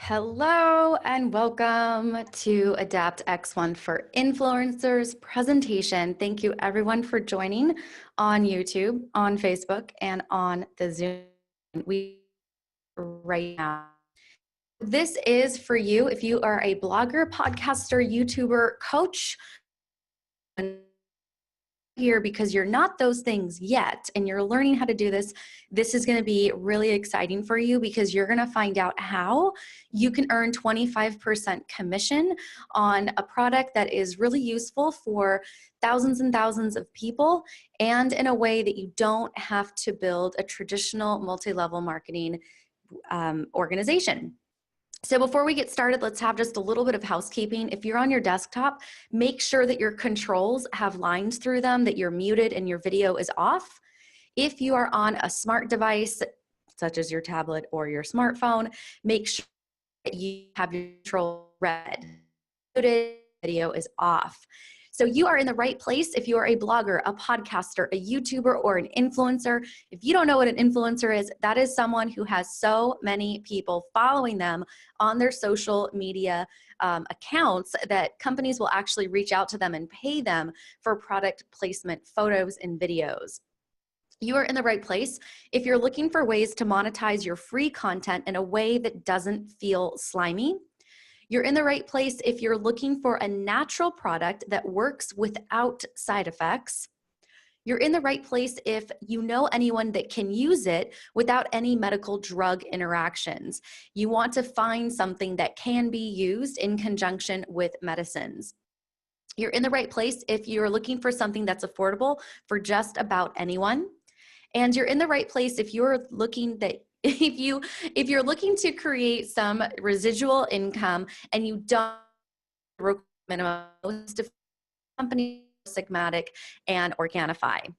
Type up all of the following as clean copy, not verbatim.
Hello and welcome to Adapt X1 for Influencers presentation. Thank you everyone for joining on YouTube, on Facebook, and on the Zoom. We right now. This is for you if you are a blogger, podcaster, YouTuber, coach, here because you're not those things yet and you're learning how to do this. This is going to be really exciting for you because you're going to find out how you can earn 25% commission on a product that is really useful for thousands and thousands of people, and in a way that you don't have to build a traditional multi-level marketing organization. So before we get started, let's have just a little bit of housekeeping. If you're on your desktop, make sure that your controls have lines through them, that you're muted and your video is off. If you are on a smart device, such as your tablet or your smartphone, make sure that you have your control red. Muted, video is off. So you are in the right place if you are a blogger, a podcaster, a YouTuber, or an influencer. If you don't know what an influencer is, that is someone who has so many people following them on their social media accounts that companies will actually reach out to them and pay them for product placement photos and videos. You are in the right place if you're looking for ways to monetize your free content in a way that doesn't feel slimy. You're in the right place if you're looking for a natural product that works without side effects. You're in the right place if you know anyone that can use it without any medical drug interactions. You want to find something that can be used in conjunction with medicines. You're in the right place if you're looking for something that's affordable for just about anyone. And you're in the right place if you're looking if you're looking to create some residual income and you don't minimum company Sigmatic and Organifi.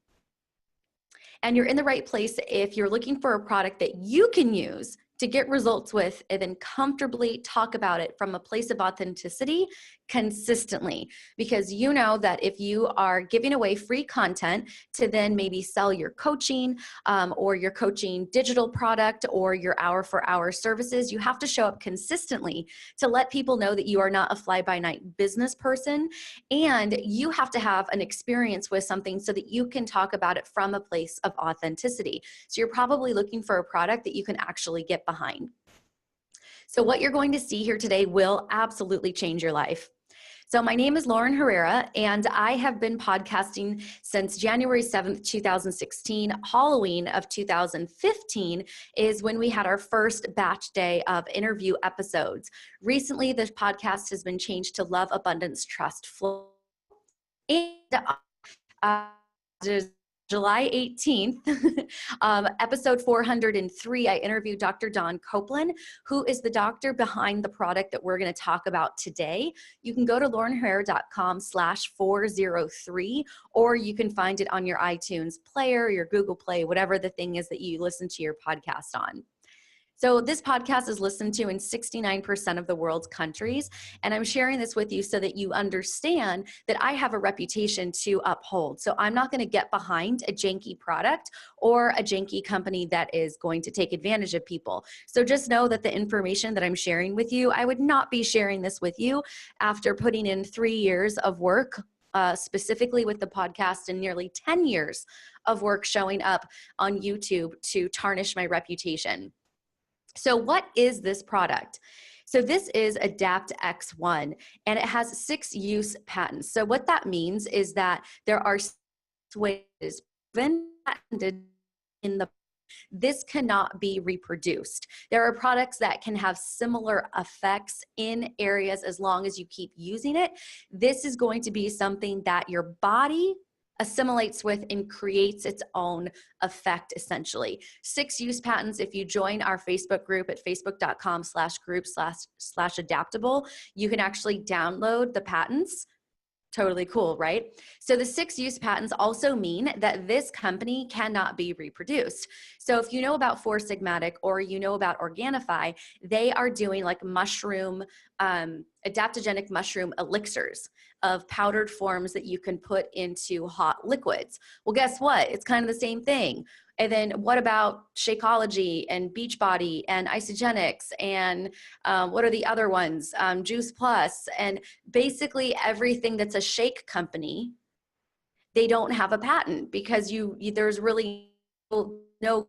And you're in the right place if you're looking for a product that you can use to get results with and then comfortably talk about it from a place of authenticity consistently. Because you know that if you are giving away free content to then maybe sell your coaching or your coaching digital product or your hour-for-hour services, you have to show up consistently to let people know that you are not a fly-by-night business person, and you have to have an experience with something so that you can talk about it from a place of authenticity. So you're probably looking for a product that you can actually get behind. So what you're going to see here today will absolutely change your life. So my name is Lauren Herrera, and I have been podcasting since January 7th, 2016. Halloween of 2015 is when we had our first batch day of interview episodes. Recently, the podcast has been changed to Love, Abundance, Trust, Flow. And July 18th, episode 403, I interviewed Dr. Don Copeland, who is the doctor behind the product that we're going to talk about today. You can go to laurenherrera.com/403, or you can find it on your iTunes player, your Google Play, whatever the thing is that you listen to your podcast on. So this podcast is listened to in 69% of the world's countries, and I'm sharing this with you so that you understand that I have a reputation to uphold. So I'm not going to get behind a janky product or a janky company that is going to take advantage of people. So just know that the information that I'm sharing with you, I would not be sharing this with you after putting in 3 years of work specifically with the podcast and nearly 10 years of work showing up on YouTube to tarnish my reputation. So what is this product? So this is Adapt X1, and it has 6 use patents. So what that means is that there are 6 ways patented in the this cannot be reproduced. There are products that can have similar effects in areas as long as you keep using it. This is going to be something that your body assimilates with and creates its own effect, essentially. 6 use patents. If you join our Facebook group at facebook.com/group/adaptable, you can actually download the patents. Totally cool, right? So the 6 use patents also mean that this company cannot be reproduced. So if you know about Four Sigmatic or you know about Organifi, they are doing like mushroom, adaptogenic mushroom elixirs. of powdered forms that you can put into hot liquids. Well, guess what? It's kind of the same thing. And then what about Shakeology and Beachbody and Isagenix and what are the other ones? Juice Plus, and basically everything that's a shake company, they don't have a patent because there's really no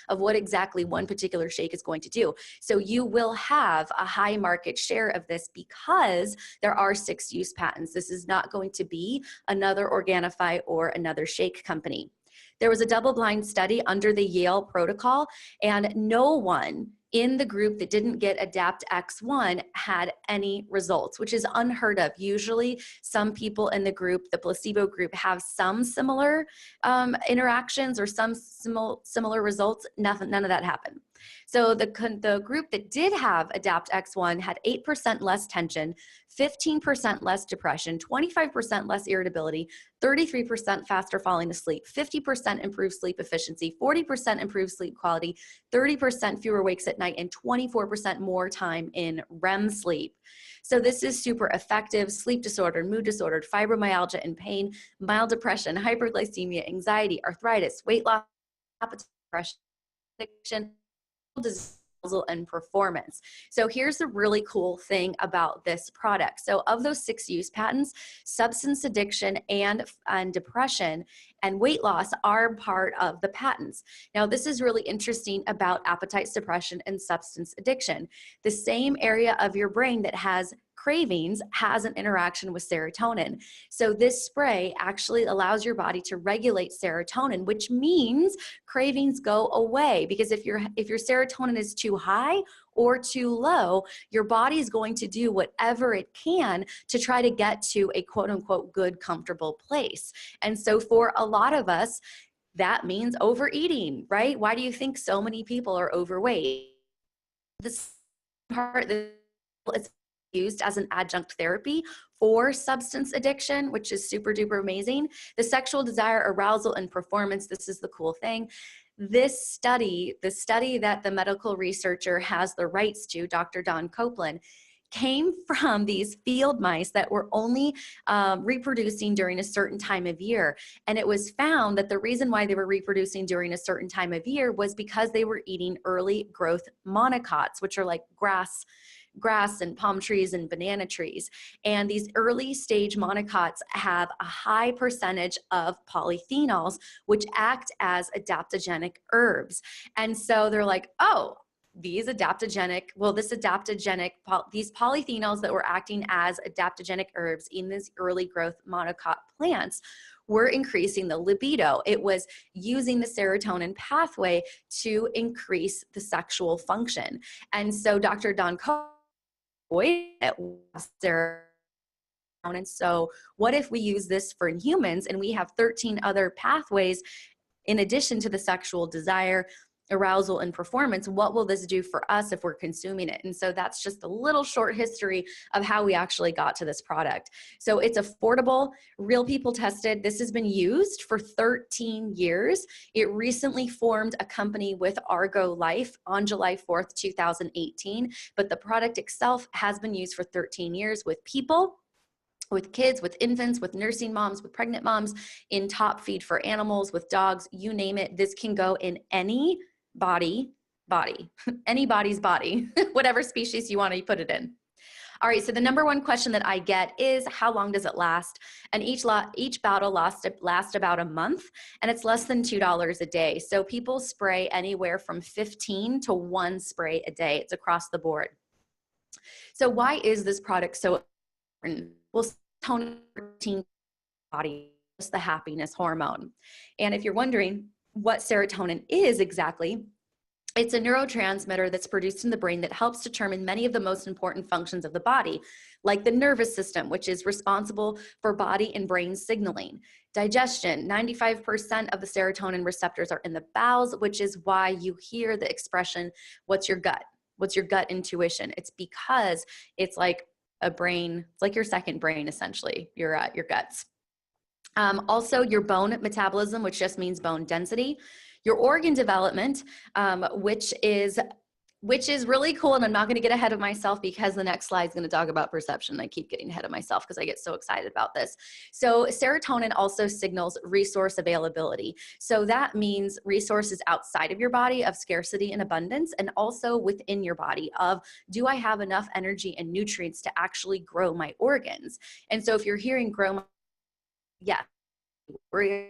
of what exactly one particular shake is going to do. So you will have a high market share of this because there are 6 use patents. This is not going to be another Organifi or another shake company. There was a double-blind study under the Yale protocol, and no one in the group that didn't get Adapt X1 had any results, which is unheard of. Usually some people in the group, the placebo group, have some similar interactions or some similar results. None of that happened. So the group that did have Adapt X1 had 8% less tension, 15% less depression, 25% less irritability, 33% faster falling asleep, 50% improved sleep efficiency, 40% improved sleep quality, 30% fewer wakes at night, and 24% more time in REM sleep. So this is super effective. Sleep disorder, mood disorder, fibromyalgia and pain, mild depression, hyperglycemia, anxiety, arthritis, weight loss, appetite, depression, addiction, and performance. So here's the really cool thing about this product. So of those 6 use patents, substance addiction and depression and weight loss are part of the patents. Now, this is really interesting about appetite suppression and substance addiction. The same area of your brain that has cravings has an interaction with serotonin. So this spray actually allows your body to regulate serotonin, which means cravings go away, because if your serotonin is too high or too low, your body is going to do whatever it can to try to get to a quote unquote good, comfortable place. And so for a lot of us, that means overeating, right? Why do you think so many people are overweight? This part that it's used as an adjunct therapy for substance addiction, which is super duper amazing. The sexual desire, arousal, and performance, this is the cool thing. This study, the study that the medical researcher has the rights to, Dr. Don Copeland, came from these field mice that were only reproducing during a certain time of year. And it was found that the reason why they were reproducing during a certain time of year was because they were eating early growth monocots, which are like grass and palm trees and banana trees. And these early stage monocots have a high percentage of polyphenols, which act as adaptogenic herbs. And so they're like, oh, these polyphenols that were acting as adaptogenic herbs in these early growth monocot plants were increasing the libido. It was using the serotonin pathway to increase the sexual function. And so Dr. Don serotonin. And so what if we use this for humans and we have 13 other pathways in addition to the sexual desire, arousal, and performance? What will this do for us if we're consuming it? And so that's just a little short history of how we actually got to this product. So it's affordable, real people tested. This has been used for 13 years. It recently formed a company with Argo Life on July 4th, 2018, but the product itself has been used for 13 years with people, with kids, with infants, with nursing moms, with pregnant moms, in top feed for animals, with dogs, you name it. This can go in any body, anybody's body, whatever species you want to put it in. All right, so the number one question that I get is, how long does it last? And each bottle lasts about a month, and it's less than $2 a day. So people spray anywhere from 15 to 1 spray a day. It's across the board. So why is this product so important? Well, serotonin body is the happiness hormone. And if you're wondering what serotonin is exactly, it's a neurotransmitter that's produced in the brain that helps determine many of the most important functions of the body, like the nervous system, which is responsible for body and brain signaling. Digestion, 95% of the serotonin receptors are in the bowels, which is why you hear the expression, what's your gut? What's your gut intuition? It's because it's like a brain, it's like your second brain, essentially, your guts. Also your bone metabolism, which just means bone density, your organ development, which is which is really cool. And I'm not going to get ahead of myself because the next slide is going to talk about perception. I keep getting ahead of myself because I get so excited about this. So serotonin also signals resource availability. So that means resources outside of your body of scarcity and abundance, and also within your body of, do I have enough energy and nutrients to actually grow my organs? And so if you're hearing grow, yeah, we're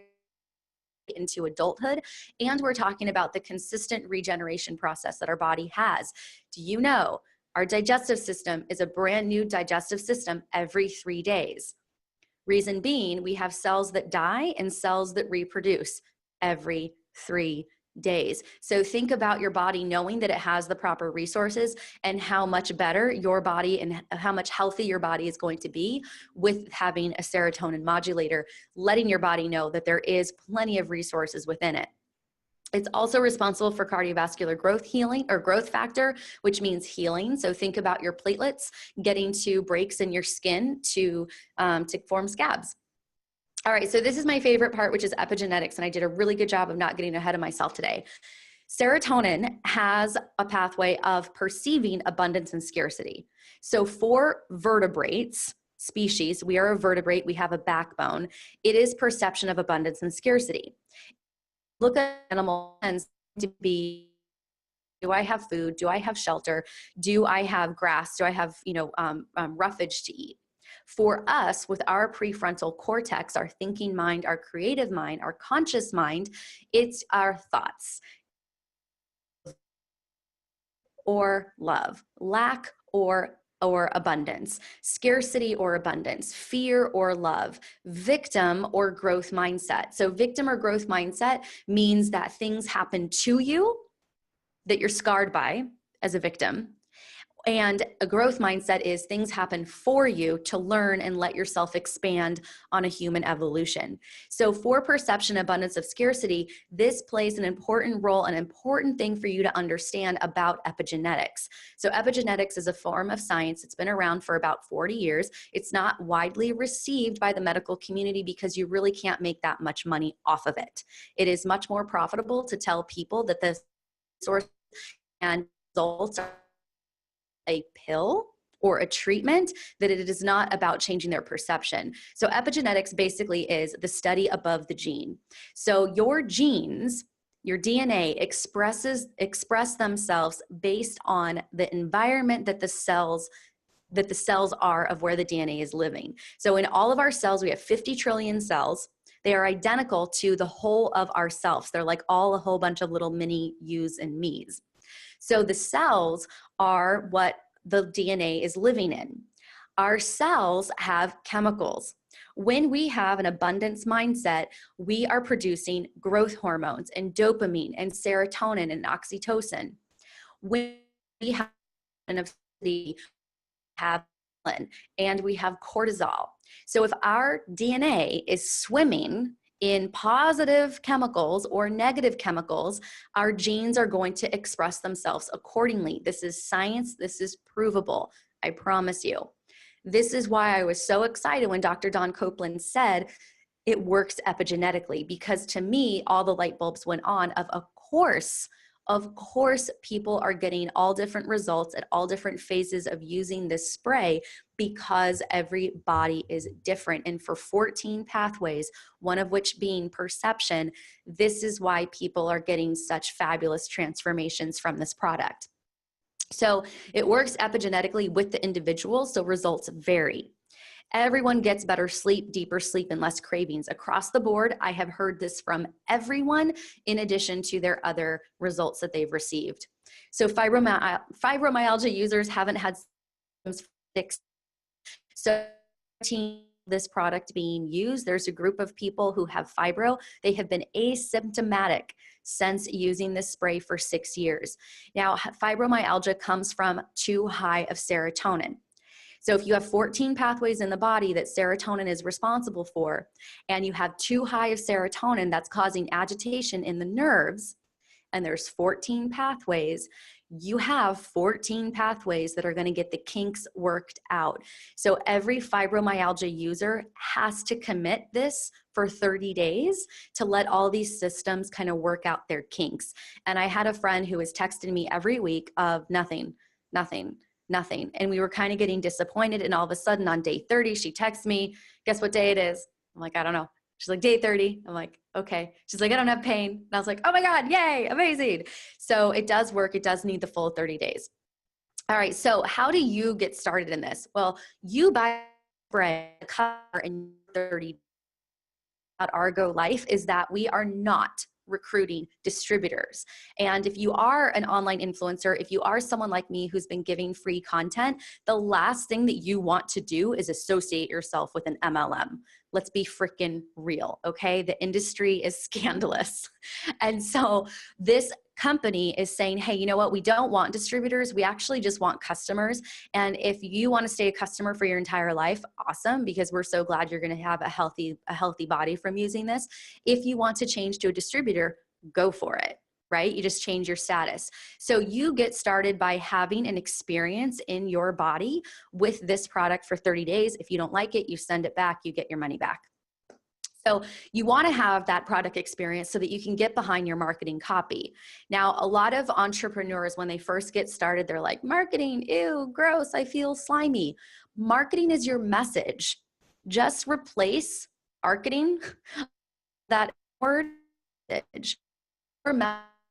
into adulthood, and we're talking about the consistent regeneration process that our body has. Do you know our digestive system is a brand new digestive system every 3 days? Reason being, we have cells that die and cells that reproduce every 3 days. So think about your body knowing that it has the proper resources, and how much better your body and how much healthy your body is going to be with having a serotonin modulator, letting your body know that there is plenty of resources within it. It's also responsible for cardiovascular growth healing, or growth factor, which means healing. So think about your platelets getting to breaks in your skin to form scabs. All right, so this is my favorite part, which is epigenetics, and I did a really good job of not getting ahead of myself today. Serotonin has a pathway of perceiving abundance and scarcity. So for vertebrates, species, we are a vertebrate, we have a backbone. It is perception of abundance and scarcity. Look at animals to be, do I have food? Do I have shelter? Do I have grass? Do I have, roughage to eat? For us, with our prefrontal cortex, our thinking mind, our creative mind, our conscious mind, it's our thoughts. Or love, lack or abundance, scarcity or abundance, fear or love, victim or growth mindset. So victim or growth mindset means that things happen to you that you're scarred by as a victim. And a growth mindset is things happen for you to learn and let yourself expand on a human evolution. So for perception, abundance of scarcity, this plays an important role, an important thing for you to understand about epigenetics. So epigenetics is a form of science. It's been around for about 40 years. It's not widely received by the medical community because you really can't make that much money off of it. It is much more profitable to tell people that the source and results are a pill or a treatment, that it is not about changing their perception. So epigenetics basically is the study above the gene. So your genes, your DNA express themselves based on the environment that the cells are of where the DNA is living. So in all of our cells, we have 50 trillion cells. They are identical to the whole of ourselves. They're like all a whole bunch of little mini yous and me's. So the cells are what the DNA is living in. Our cells have chemicals. When we have an abundance mindset, we are producing growth hormones and dopamine and serotonin and oxytocin. When we have an obesity, have and we have cortisol. So if our DNA is swimming in positive chemicals or negative chemicals, our genes are going to express themselves accordingly. This is science. This is provable. I promise you. This is why I was so excited when Dr. Don Copeland said it works epigenetically, because to me, all the light bulbs went on of course, people are getting all different results at all different phases of using this spray, because every body is different. And for 14 pathways, one of which being perception, this is why people are getting such fabulous transformations from this product. So it works epigenetically with the individual, so results vary. Everyone gets better sleep, deeper sleep, and less cravings. Across the board, I have heard this from everyone in addition to their other results that they've received. So fibromyalgia users haven't had symptoms fixed. So this product being used, there's a group of people who have fibro. They have been asymptomatic since using this spray for 6 years. Now, fibromyalgia comes from too high of serotonin. So if you have 14 pathways in the body that serotonin is responsible for, and you have too high of serotonin that's causing agitation in the nerves, and there's 14 pathways, you have 14 pathways that are going to get the kinks worked out. So every fibromyalgia user has to commit this for 30 days to let all these systems kind of work out their kinks. And I had a friend who was texting me every week of nothing, nothing, nothing. And we were kind of getting disappointed. And all of a sudden on day 30, she texts me, guess what day it is? I'm like, I don't know. She's like, day 30. I'm like, okay. She's like, I don't have pain. And I was like, oh my God, yay, amazing. So it does work. It does need the full 30 days. All right. So how do you get started in this? Well, you buy bread cover in 30 about Argo Life is that we are not recruiting distributors. And if you are an online influencer, if you are someone like me who's been giving free content, the last thing that you want to do is associate yourself with an MLM. Let's be freaking real, okay? The industry is scandalous. And so this company is saying, hey, you know what? We don't want distributors. We actually just want customers. And if you want to stay a customer for your entire life, awesome, because we're so glad you're going to have a healthy body from using this. If you want to change to a distributor, go for it, right? You just change your status. So you get started by having an experience in your body with this product for 30 days. If you don't like it, you send it back, you get your money back. So you want to have that product experience so that you can get behind your marketing copy. Now, a lot of entrepreneurs, when they first get started, they're like, marketing, ew, gross, I feel slimy. Marketing is your message. Just replace marketing, that word, message,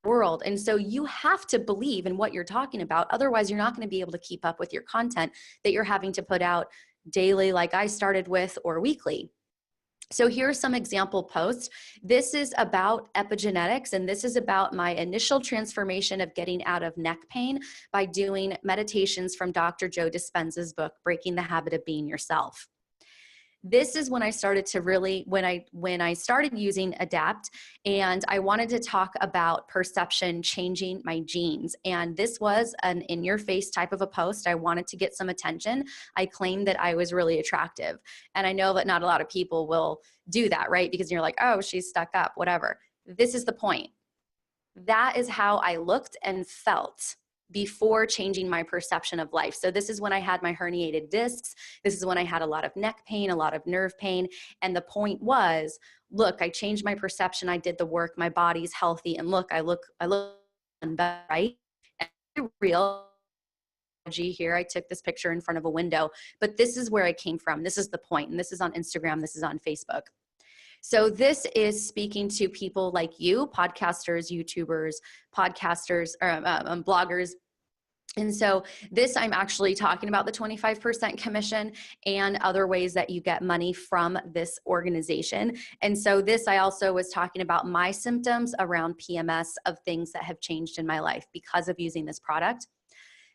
world. And so you have to believe in what you're talking about. Otherwise, you're not going to be able to keep up with your content that you're having to put out daily, like I started with, or weekly. So here's some example posts. This is about epigenetics, and this is about my initial transformation of getting out of neck pain by doing meditations from Dr. Joe Dispenza's book, Breaking the Habit of Being Yourself. This is when I started to really, when I started using Adapt, and I wanted to talk about perception changing my genes. And this was an in-your-face type of a post. I wanted to get some attention. I claimed that I was really attractive. And I know that not a lot of people will do that, right? Because you're like, oh, she's stuck up, whatever. This is the point. That is how I looked and felt before changing my perception of life. So this is when I had my herniated discs. This is when I had a lot of neck pain, a lot of nerve pain. And the point was, look, I changed my perception. I did the work. My body's healthy. And look, I look better, right? And real here. I took this picture in front of a window, but this is where I came from. This is the point. And this is on Instagram. This is on Facebook. So this is speaking to people like you, podcasters, YouTubers, podcasters, bloggers. And so this, I'm actually talking about the 25% commission and other ways that you get money from this organization. And so this, I also was talking about my symptoms around PMS of things that have changed in my life because of using this product.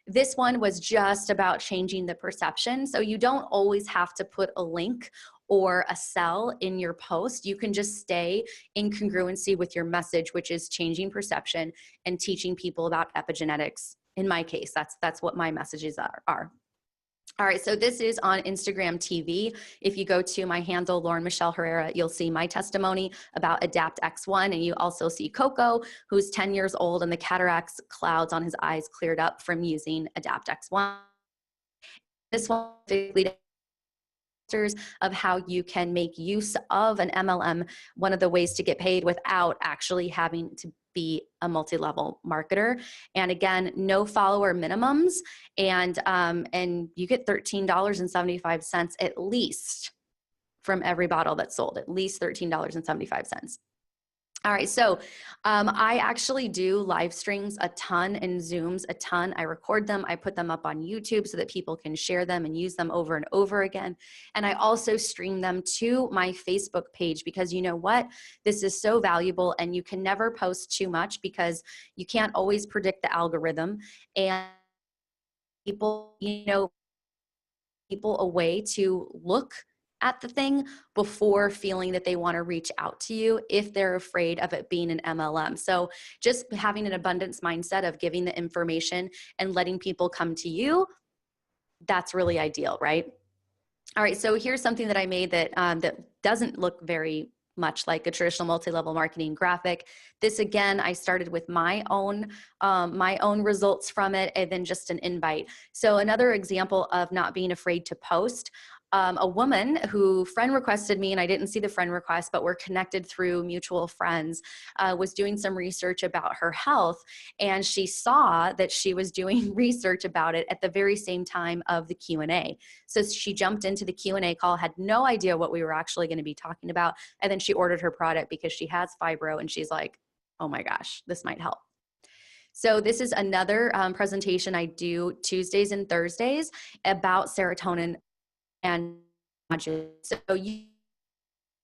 This one was just about changing the perception. So you don't always have to put a link or a cell in your post. You can just stay in congruency with your message, which is changing perception and teaching people about epigenetics. In my case, that's what my messages are. All right, so this is on Instagram TV. If you go to my handle, Lauren Michelle Herrera, you'll see my testimony about Adapt X1, and you also see Coco, who's 10 years old, and the cataracts clouds on his eyes cleared up from using Adapt X1. This one of how you can make use of an MLM, one of the ways to get paid without actually having to be a multi-level marketer. And again, no follower minimums, and you get $13.75 at least from every bottle that's sold, at least $13.75. All right, so I actually do live streams a ton and Zooms a ton. I record them, I put them up on YouTube so that people can share them and use them over and over again. And I also stream them to my Facebook page because you know what? This is so valuable, and you can never post too much because you can't always predict the algorithm. And people, people a way to look at the thing before feeling that they want to reach out to you if they're afraid of it being an MLM. So just having an abundance mindset of giving the information and letting people come to you, that's really ideal, right? All right, so here's something that I made that that doesn't look very much like a traditional multi-level marketing graphic. This, again, I started with my own results from it, and then just an invite. So another example of not being afraid to post. A woman who friend requested me, and I didn't see the friend request, but we're connected through mutual friends, was doing some research about her health, and she saw that she was doing research about it at the very same time of the Q&A. So she jumped into the Q&A call, had no idea what we were actually going to be talking about, and then she ordered her product because she has fibro, and she's like, oh my gosh, this might help. So this is another presentation I do Tuesdays and Thursdays about serotonin and so you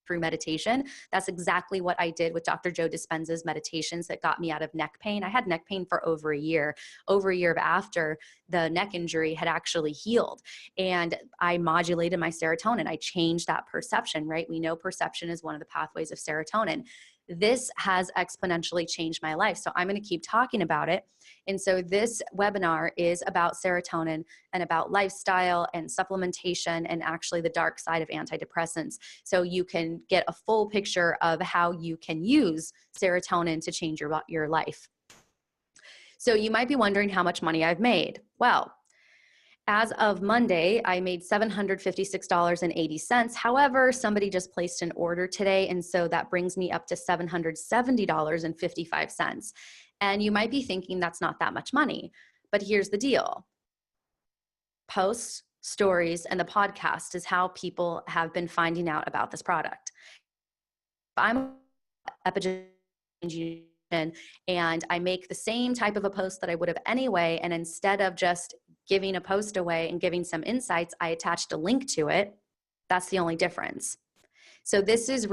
through meditation. That's exactly what I did with Dr. Joe Dispenza's meditations that got me out of neck pain. I had neck pain for over a year after the neck injury had actually healed. And I modulated my serotonin. I changed that perception, right? We know perception is one of the pathways of serotonin. This has exponentially changed my life. So I'm going to keep talking about it. And so this webinar is about serotonin and about lifestyle and supplementation and actually the dark side of antidepressants. So you can get a full picture of how you can use serotonin to change your life. So you might be wondering how much money I've made. Well, as of Monday, I made $756.80. However, somebody just placed an order today, and so that brings me up to $770.55. And you might be thinking that's not that much money, but here's the deal. Posts, stories, and the podcast is how people have been finding out about this product. I'm epigenetics and I make the same type of a post that I would have anyway, and instead of just giving a post away and giving some insights, I attached a link to it. That's the only difference. So this is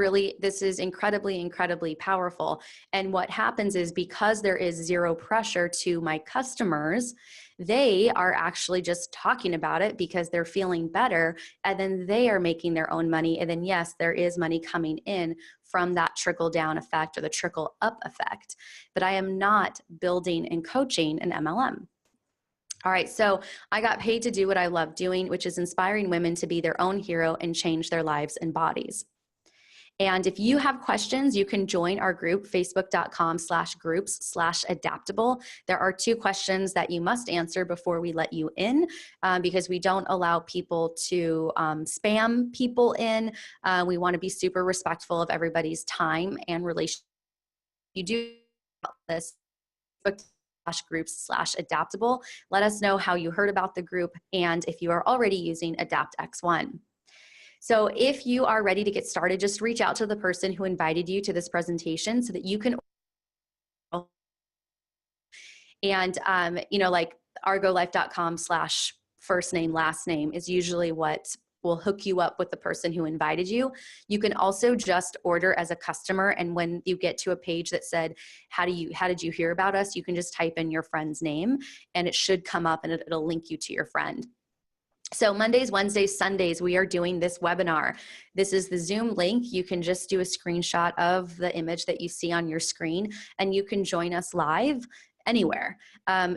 incredibly, incredibly powerful. And what happens is, because there is zero pressure to my customers, they are actually just talking about it because they're feeling better, and then they are making their own money. And then yes, there is money coming in from that trickle down effect or the trickle up effect. But I am not building and coaching an MLM. All right, so I got paid to do what I love doing, which is inspiring women to be their own hero and change their lives and bodies. And if you have questions, you can join our group, facebook.com/groups/adaptable. There are 2 questions that you must answer before we let you in, because we don't allow people to spam people in. We want to be super respectful of everybody's time and relationship. You do this groups/adaptable. Let us know how you heard about the group and if you are already using Adapt X1. So if you are ready to get started, just reach out to the person who invited you to this presentation so that you can, and like argolife.com/first name, last name is usually what will hook you up with the person who invited you. You can also just order as a customer, and when you get to a page that said, how did you hear about us, you can just type in your friend's name and it should come up and it'll link you to your friend. So Mondays, Wednesdays, Sundays, we are doing this webinar. This is the Zoom link. You can just do a screenshot of the image that you see on your screen, and you can join us live anywhere.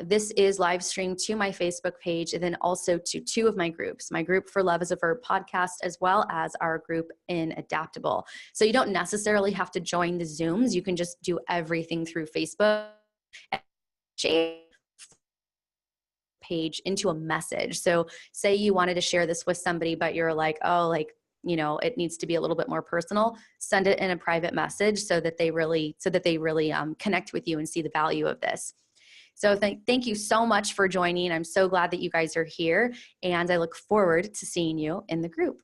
This is live streamed to my Facebook page, and then also to 2 of my groups, my group for Love is a Verb podcast, as well as our group in Adaptable. So you don't necessarily have to join the Zooms. You can just do everything through Facebook and share page into a message. So say you wanted to share this with somebody, but you're like, oh, it needs to be a little bit more personal. Send it in a private message so that they really connect with you and see the value of this. So thank you so much for joining. I'm so glad that you guys are here, and I look forward to seeing you in the group.